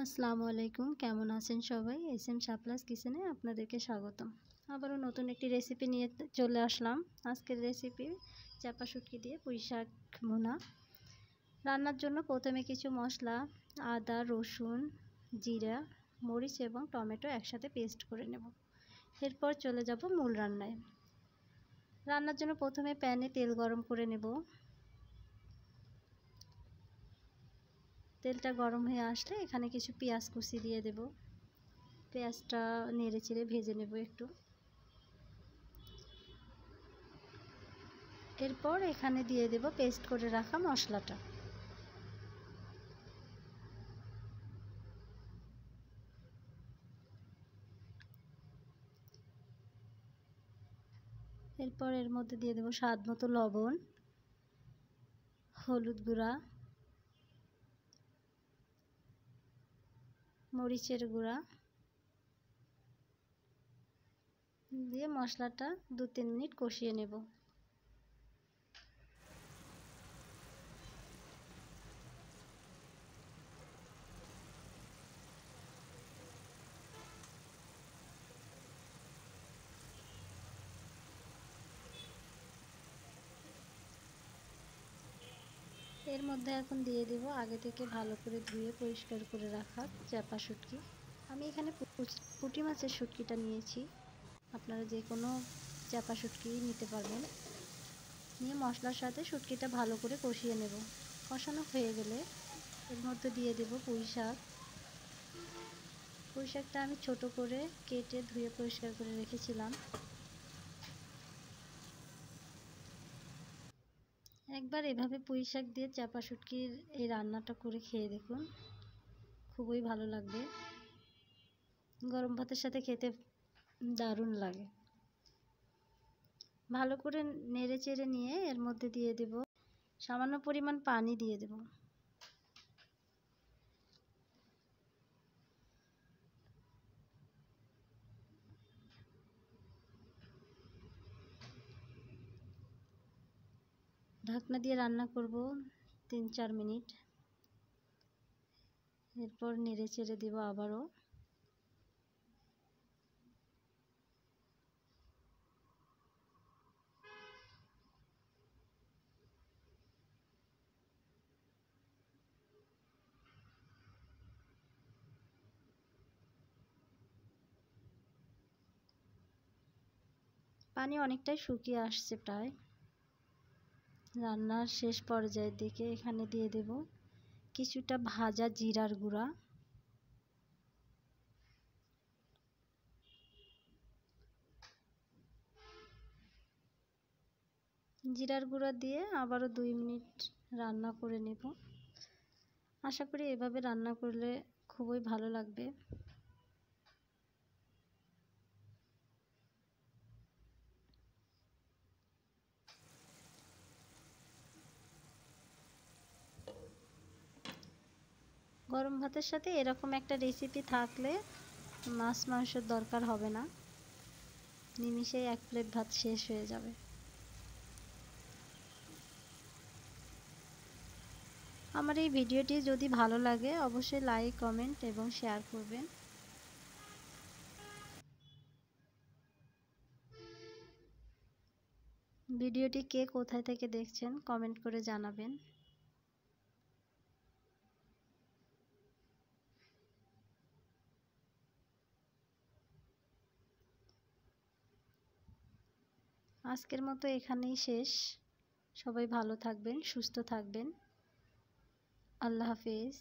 আসসালামু আলাইকুম, কেমন আছেন সবাই? এসএম শাপলাস কিচেনে আপনাদেরকে স্বাগতম। আবারও নতুন একটি রেসিপি নিয়ে চলে আসলাম। আজকের রেসিপি চাপা শুটকি দিয়ে পুঁই শাক ভুনা। রান্নার জন্য প্রথমে কিছু মশলা আদা, রসুন, জিরা, মরিচ এবং টমেটো একসাথে পেস্ট করে নেব। এরপর চলে যাব মূল রান্নায়। রান্নার জন্য প্রথমে প্যানে তেল গরম করে নেব। তেলটা গরম হয়ে আসলে এখানে কিছু পেঁয়াজ কুচি দিয়ে দেব। পেঁয়াজটা নেড়ে চেড়ে ভেজে নেব একটু। এরপর এখানে দিয়ে দেব পেস্ট করে রাখা মশলাটা। এরপর এর মধ্যে দিয়ে দেব স্বাদ মতো লবণ, হলুদ গুঁড়া, মরিচের গুঁড়া দিয়ে মশলাটা 2-3 মিনিট কষিয়ে নেব। এর মধ্যে এখন দিয়ে দেব আগে থেকে ভালো করে ধুয়ে পরিষ্কার করে রাখা চাপা শুটকি। আমি এখানে পুঁটি মাছের শুটকিটা নিয়েছি, আপনারা যে কোনো চাপা শুটকি নিতে পারবেন। নিয়ে মশলার সাথে শুটকিটা ভালো করে কষিয়ে নেব। কষানো হয়ে গেলে এর মধ্যে দিয়ে দেব পুঁই শাক। পুঁই শাকটা আমি ছোট করে কেটে ধুয়ে পরিষ্কার করে রেখেছিলাম। একবার এভাবে পুঁই শাক দিয়ে চাপা শুটকির এই রান্নাটা করে খেয়ে দেখুন, খুবই ভালো লাগবে। গরম ভাতের সাথে খেতে দারুণ লাগে। ভালো করে নেড়ে চেড়ে নিয়ে এর মধ্যে দিয়ে দেব সামান্য পরিমাণ পানি দিয়ে দেব। ঢাকনা দিয়ে রান্না করব 3-4 মিনিট। এরপর নেড়ে চেড়ে দেব আবারও। পানি অনেকটাই শুকিয়ে আসছে প্রায়। রান্নার শেষ পর্যায়ের দিকে এখানে দিয়ে দেব কিছুটা ভাজা জিরার গুঁড়া, জিরার গুঁড়া দিয়ে আবারও 2 মিনিট রান্না করে নেব। আশা করি এভাবে রান্না করলে খুবই ভালো লাগবে। গরম ভাতের সাথে এরকম একটা রেসিপি থাকলে মাছ মাংসের দরকার হবে না, নিমিষেই 1 প্লেট ভাত শেষ হয়ে যাবে। আমার এই ভিডিওটি যদি ভালো লাগে অবশ্যই লাইক, কমেন্ট এবং শেয়ার করবেন। ভিডিওটি কে কোথায় থেকে দেখছেন কমেন্ট করে জানাবেন। আজকের মতো এখানেই শেষ। সবাই ভালো থাকবেন, সুস্থ থাকবেন। আল্লাহ হাফেজ।